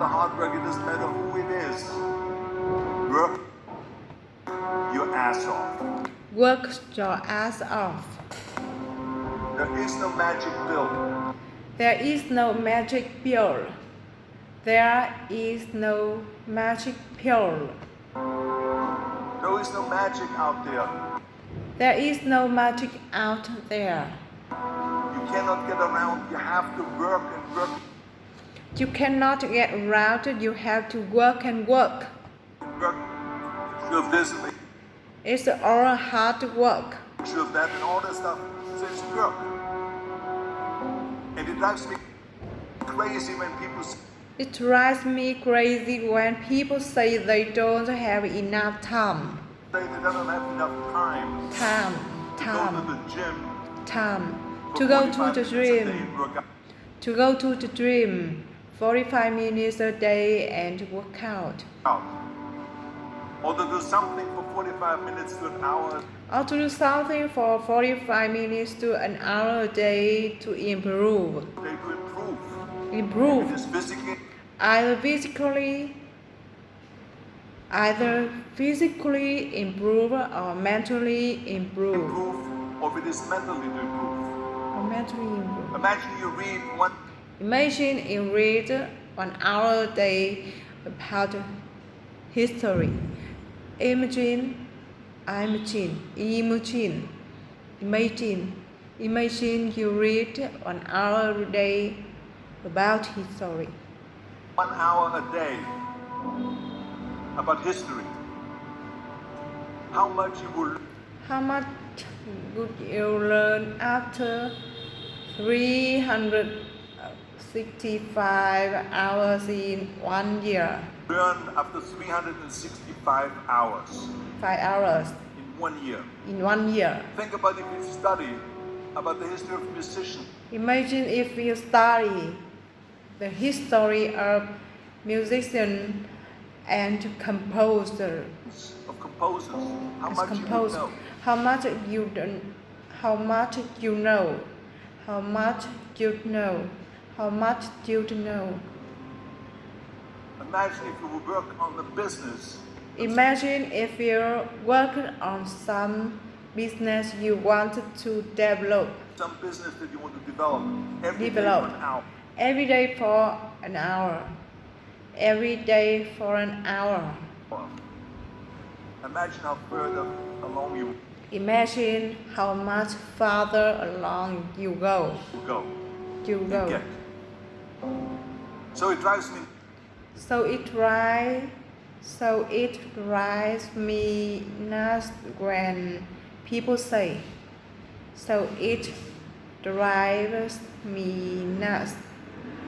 the hard work, it doesn't matter who it is. Work your ass off. Work your ass off. There is no magic pill. There is no magic pill. There is no magic pill. There is no magic out there. There is no magic out there. You cannot get around. You have to work and work. You cannot get around. You have to work and work. Work. Feel this, It's all hard work. feel that, and all that stuff. So it's work. And it drives me crazy when people say, It drives me crazy when people say they don't have enough time. they don't have enough time. Go to the gym. Time. for To go to 45 the minutes a day gym. and work out. To go to the gym. 45 minutes a day and work out. Or to do something for 45 minutes to an hour. Or to do something for 45 minutes to an hour a day to improve. They to improve. It Improve. is physically, Either physically improve or mentally improve. or if it is mentally to improve. Or mentally improve. Imagine you read one Imagine you read 1 hour a day about history. Imagine you read 1 hour a day about history. 1 hour a day about history. How much you will How much would you learn after 365 hours in 1 year? learn after 365 hours 5 hours in 1 year. in 1 year. Think about if you study about the history of musicians. Imagine if you study the history of musicians and composers. Of composers. How As much you would composer. know. How much you don't, how much you know, how much you know, how much you know. Imagine if you would work on the business. Imagine if you work on some business you wanted to develop Some business that you want to develop every day Develop. for an hour. every day for an hour. Every day for an hour. Imagine how further along you Imagine how much farther along you go. go. You You go. get. So it drives me So it drives me nuts when people say. So it drives me nuts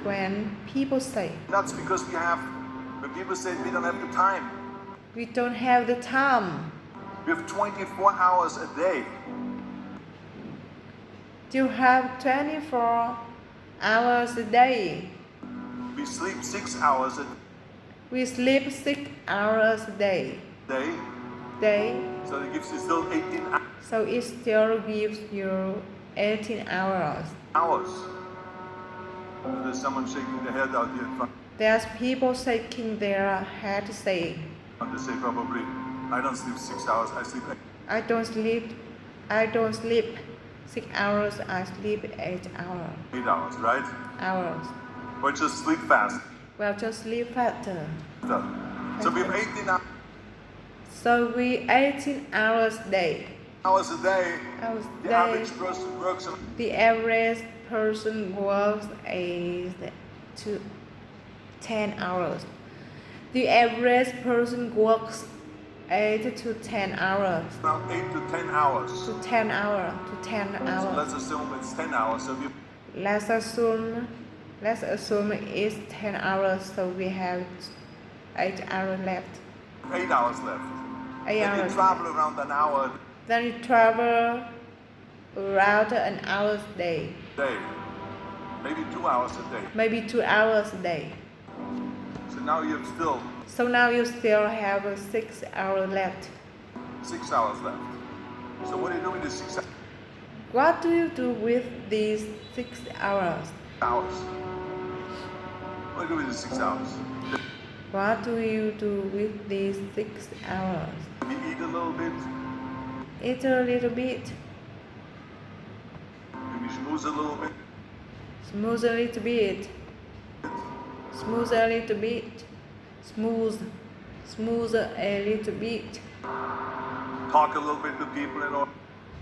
when people say. nuts because when people say we don't have the time. We don't have the time. We have 24 hours a day. You have 24 hours a day. We sleep 6 hours a We sleep 6 hours a day. day. So it gives you still 18 So it still gives you 18 hours. hours. There's someone shaking their head out here in front. There's people shaking their head saying, They say probably, I don't sleep 6 hours, I sleep 8. I don't sleep 6 hours, I sleep 8 hours. 8 hours, right? Hours. Or just sleep fast. Well, just sleep faster. So we have 18 So we 18 hours a day. hours a day. Hours a The day. average person works on The average person works 8 to 10 hours. The average person works 8 to 10 hours. around 8 to 10 hours. To 10 hours. To 10 So hours. let's assume it's 10 hours. So we Let's assume it's 10 hours, so we have 8 hours left. have 8 hours left. 8 Then you hours. travel around an hour Then you travel around an hour a day. a day. Maybe 2 hours a day. Maybe 2 hours a day. So now you have still So now you still have 6 hours left. 6 hours left. So what do you do with the 6 What do you do with these 6 hours? hours? What do we do 6 hours? What do you do with these 6 hours? We eat a little bit. Eat a little bit, Maybe schmooze a little bit. smooth a little bit, smooth a little bit, smooth a little bit. Talk a little bit to people and all.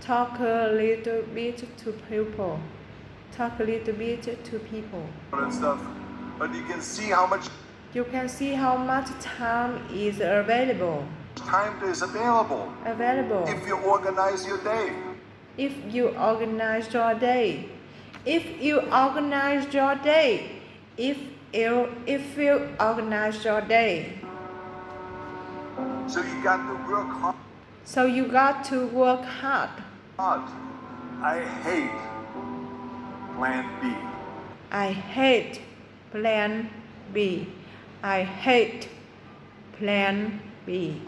Talk a little bit to people. Talk a little bit to people. And stuff. But you can see how much You can see how much time is available. time is available if you organize your day. If you organize your day. If you organize your day. If you organize your day. So you got to work hard. So you got to work hard. I hate plan B. I hate plan B. I hate plan B.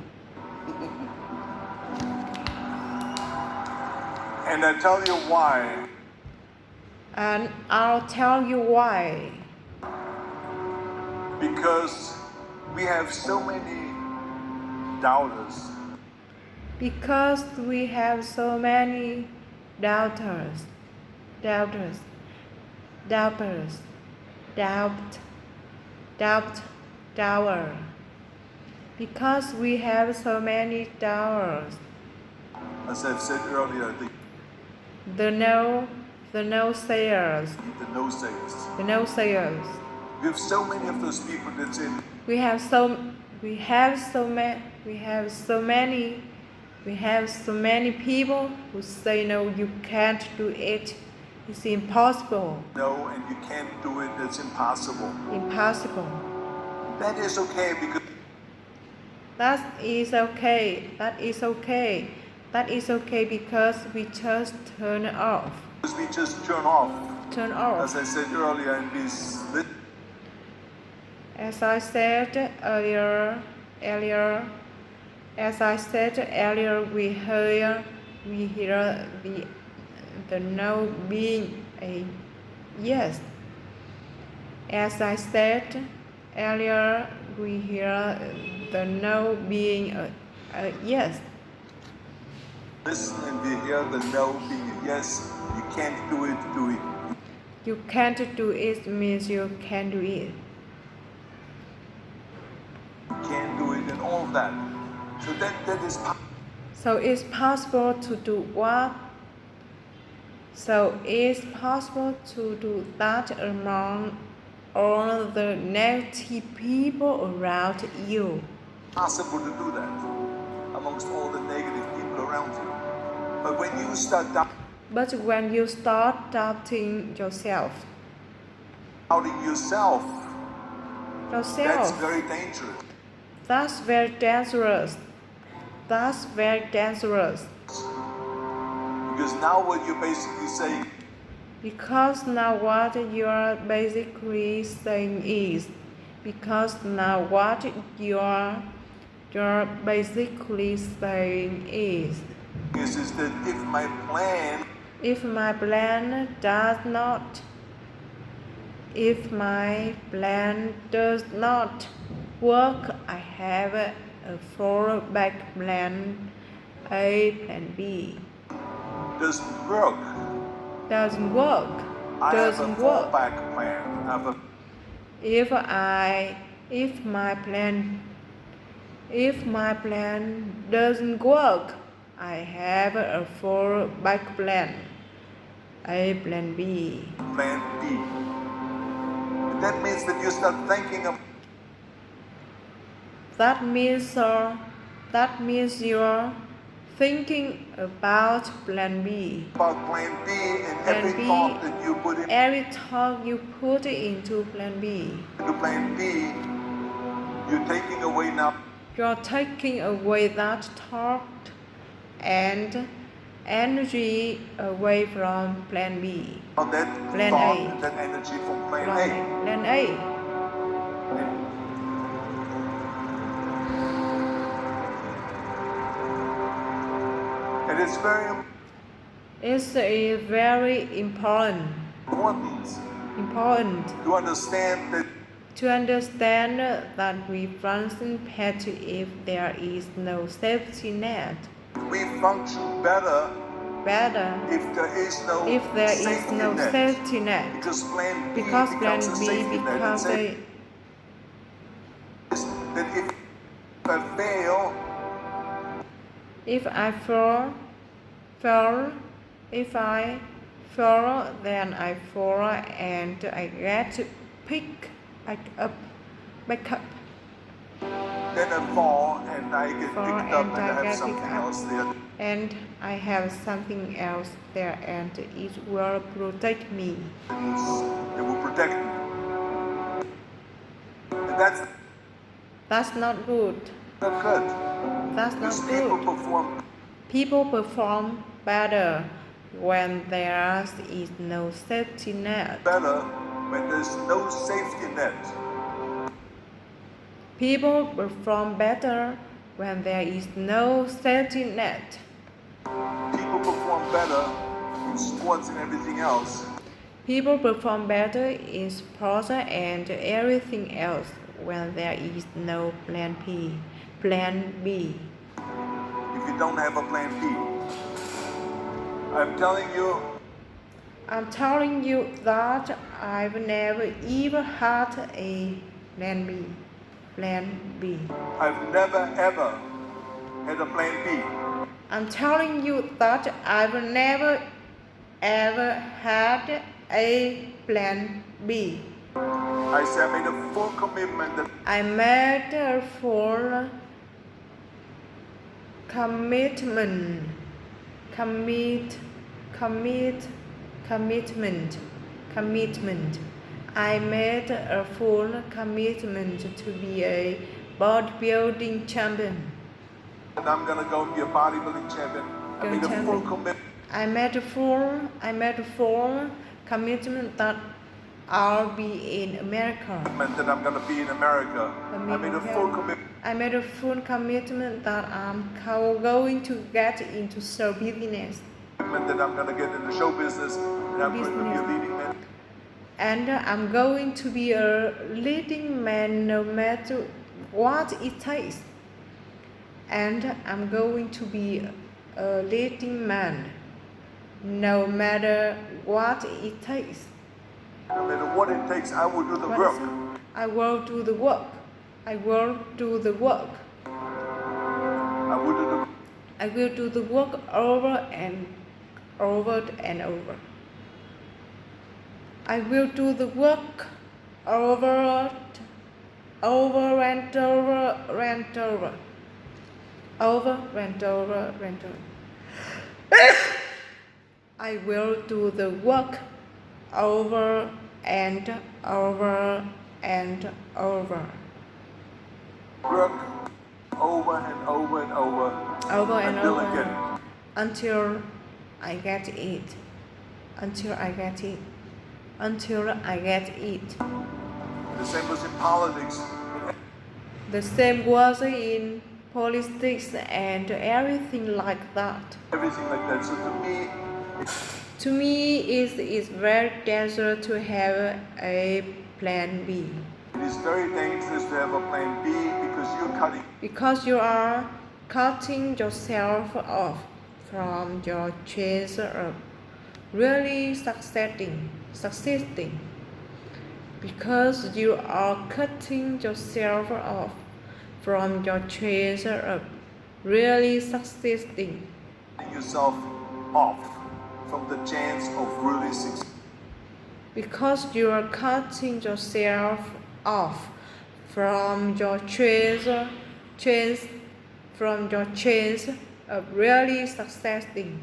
And I tell you why. And I'll tell you why. Because we have so many doubters. Because we have so many doubters. Doubters. Doubters. Doubter. Because we have so many doubters. As I've said earlier, The no sayers. the no sayers. The no sayers. We have so many of those people that say, We have so many people who say no, you can't do it. It's impossible. no, and you can't do it, it's impossible. Impossible. That is okay because That is okay. That is okay. That is okay because we just turn off. we just turn off. Turn off. As I said earlier, and As I said earlier, we hear the no being a yes. As I said earlier, we hear the no being a yes. listen and we hear the no being a yes. You can't do it, do it. You can't do it means you can't do it. You can't do it and all of that. So that is So it's possible to do what? So it's possible to do that among all the negative people around you. possible to do that amongst all the negative people around you. But when you start But when you start doubting yourself, doubting yourself, that's very dangerous. That's very dangerous. That's very dangerous. Because now what you're basically saying, Because now what you are basically saying is, because now what you're basically saying is that if my plan does not work, I have a fallback plan, A plan B. doesn't work. Doesn't work. I Doesn't have a work. fallback plan. I have a If my plan doesn't work, I have a fallback plan, A plan B. plan B. That means that you start thinking of That means you're thinking about plan B. about plan B and Plan every B. thought that you put into Every thought you put into plan B, plan B, you're taking away now you're taking away that thought and energy away from plan B. that Plan thought A. and that energy from plan A. Plan A. And it's very It's very important important to to understand that to understand that we function better if there is no safety net. We function better Better if there is no if there is safety no net. safety net. Because plan B Because plan becomes a B safety net. becomes It a says that if I fail, if I fall, if I fall, then I fall and I get to pick back up. then I fall and I get Fall picked up and and I I have get something picked up. else there. And I have something else there, and it will protect me. It will protect me. And That's not good. not good. That's Because not people good. perform People perform better when there is no safety net. better when there's no safety net. People perform better when there is no safety net. People perform better in sports and everything else People perform better in sports and everything else when there is no plan B. if you don't have a plan B. I'm telling you that I've never even had a plan B. I've never ever had a plan B. I'm telling you that I've never ever had a plan B. I said I made a full commitment that I made a full commitment. I made a full commitment to be a bodybuilding champion. I'm gonna go be a bodybuilding champion. I made a full commitment. I made a full commitment that I'll be in America. That I'm gonna be in America. I made a full commitment. I made a full commitment that I'm going to get into show business. That I'm gonna get into show business and I'm going to be a leading man. And I'm going to be a leading man no matter what it takes. And I'm going to be a leading man no matter what it takes. No matter what it takes, I will do the work. I will do the work. I will do the work. I will do the work over and over and over. I will do the work over and over and over. Over and over and over. I will do the work over and over and over. Work over and over and over. Over and until over. Again. Until I get it. Until I get it. Until I get it. The same was in politics. The same was in politics and everything like that. Everything like that. So to me, it's very dangerous to have a plan B. It is very dangerous to have a plan B because you are cutting yourself off from your chance of really succeeding. Because you are cutting yourself off from your chance of really succeeding. Yourself off from the chance of really succeeding. Because you are cutting yourself off from your chance of really succeeding.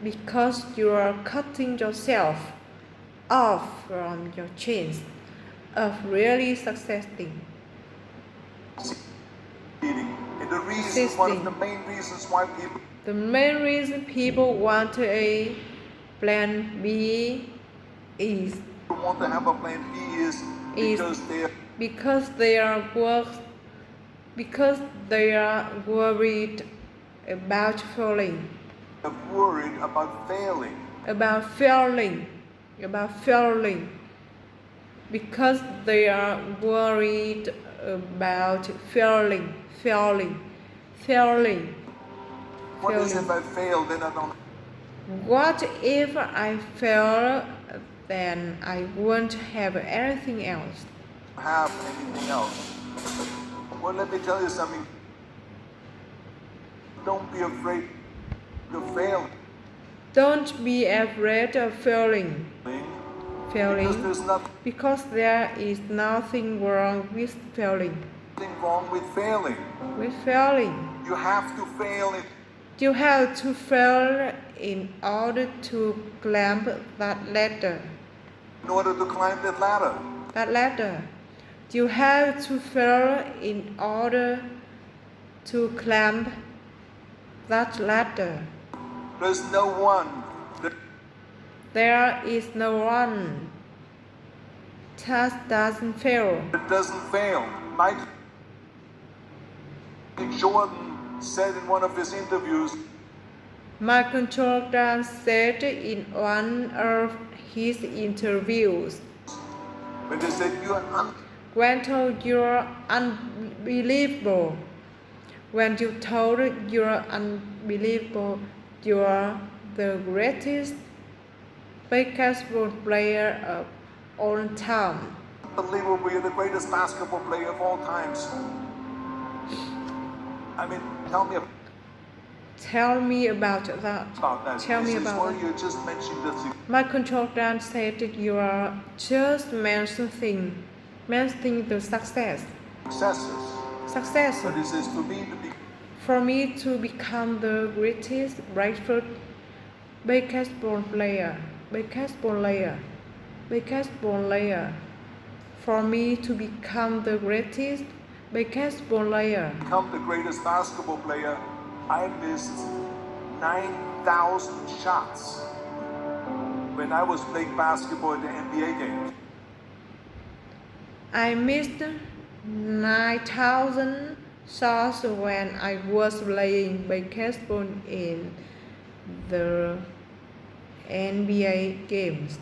Because you are cutting yourself off from your chance of really succeeding. And the reason, one of the main reasons why people. The main reason people want a plan B is. Want to have a plan B is because they are worried about failing. Worried about failing. because they are worried about failing. What is if I fail? Then I don't What if I fail? Then I won't have anything else. have anything else. Well, let me tell you something. Don't be afraid to fail. Don't be afraid of failing. Because there's Because there is nothing wrong with failing. nothing wrong with failing. You have to fail it. You have to fail in order to climb that ladder. In order to climb that ladder. You have to fail in order to climb that ladder. There's no one that There is no one that doesn't fail. doesn't fail. Michael Jordan said in one of his interviews, Michael Jordan said in one of his interviews, when they said when told you're unbelievable, when you told you're unbelievable, you're the greatest basketball player of all time. unbelievable, you're the greatest basketball player of all times. I mean, tell me Tell me about that. about that. You just mentioned this. Michael Jordan said you are just mentioning the success. Successes. But he says For me to become the greatest basketball player. For me to become the greatest basketball player. Become the greatest basketball player. I missed 9,000 shots when I was playing basketball in the NBA games. I missed 9,000 shots when I was playing basketball in the NBA games.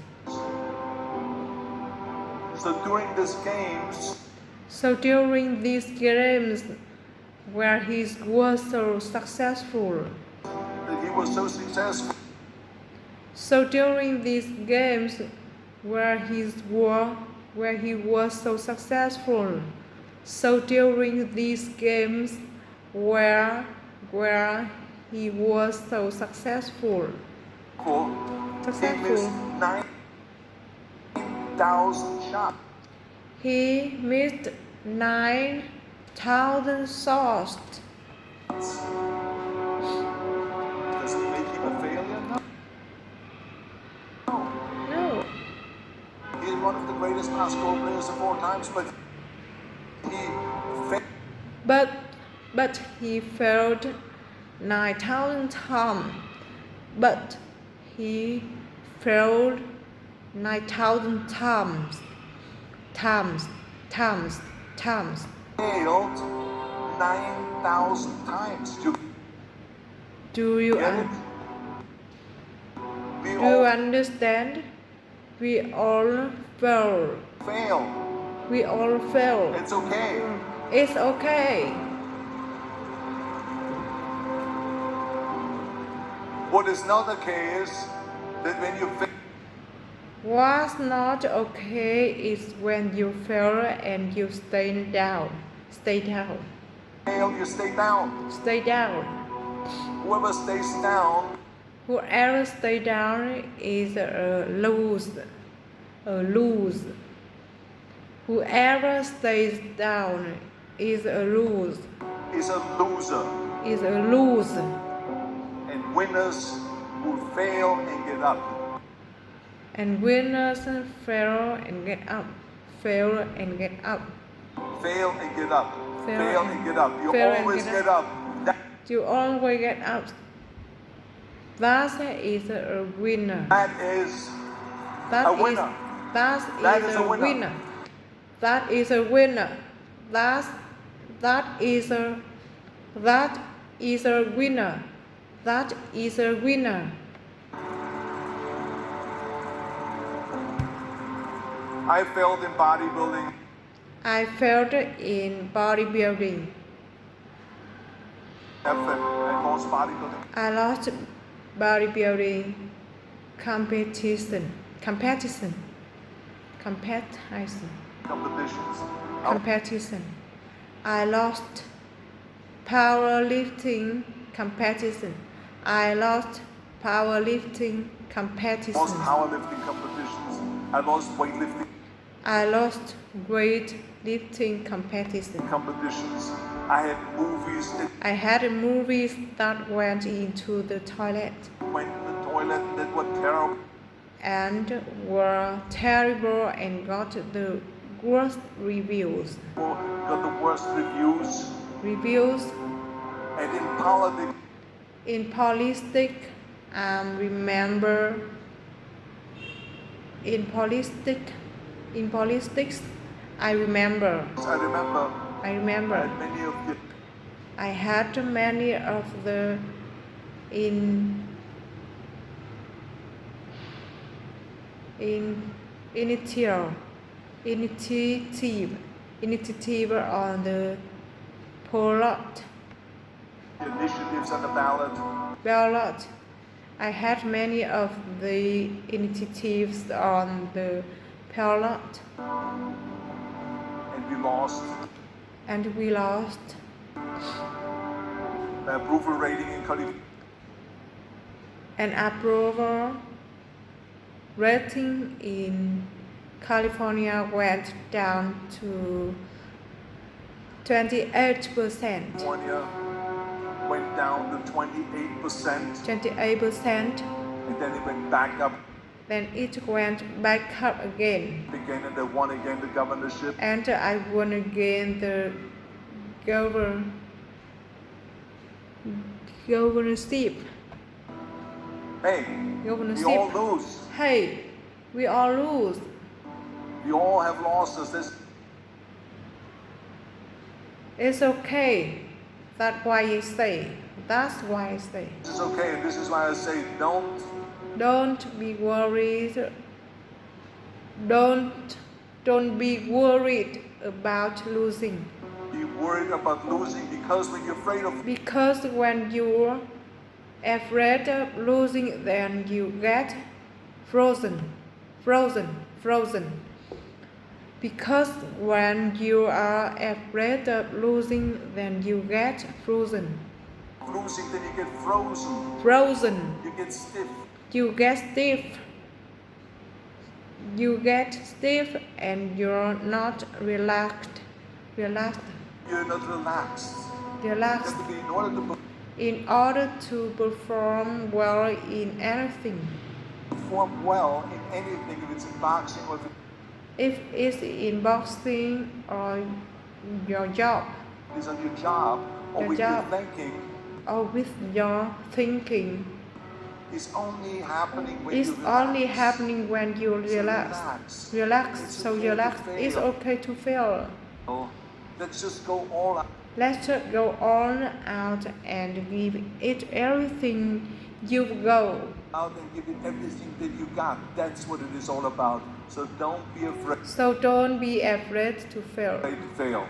So during these games, where he was so successful. So during these games where he was so successful. So during these games where he was so successful. He missed 9,000 shots. He missed 9,000 shots. Does it make him a failure? No. He's one of the greatest basketball players of all times, but he failed. But he failed 9,000 times. But he failed 9,000 times. Failed 9,000 times. Do you understand? We all fail. We all fail. It's okay. It's okay. What is not okay is that when you fail. What's not okay is when you fail and you stay down. Fail, you stay down. Stay down. Whoever stays down. Whoever stays down is a loser. Whoever stays down is a loser. Is a loser. And winners who fail and get up. And winners fail and get up. Fail and get up. Fail and get up. Fail and get up. You always get up. You always get up. That is a winner. That is a winner. That is a winner. That is a winner. That is a winner. That is a winner. I failed in bodybuilding. I failed in bodybuilding. Effort. I lost bodybuilding. I lost bodybuilding competition. Competitions. Competition. I lost powerlifting competition. I lost powerlifting competition. Lost powerlifting competitions. I lost weightlifting I lost weightlifting competition. competitions. I had movies that I had movies that went into the toilet went in the toilet that were terrible. and were terrible and got the worst reviews. Got the worst reviews. And In politics, remember in politics, I remember I remember I had many of the I had many of the initiative on the initiatives on the ballot. I had many of the initiatives on the ballot, and we lost. The approval rating in California. An approval rating in California went down to 28%. California went down to 28%. 28%. And then it went back up. Then it went back up again. Again, and they won again the governorship. And I won again the governorship. Hey, we all lose. Hey, we all lose. We all have losses. It's okay. That's why I say. This is okay, and this is why I say don't be worried. Don't be worried about losing. Be worried about losing because when you're afraid of. Because when you're afraid of losing, then you get frozen. Because when you are afraid of losing, then you get frozen. Losing, then you get frozen. You get stiff. You get stiff and you're not relaxed. You're not relaxed. In order to perform well in anything. Perform well in anything, if it's in boxing or if it's in boxing or your job. It's on your job or with your thinking. Or with your thinking. It's only happening when you relax. So relax. It's okay to fail. Let's just go all out. Let's just go all out and give it everything you've got. Out and give it everything that you got. That's what it is all about. So don't be afraid. So don't be afraid to fail. To fail.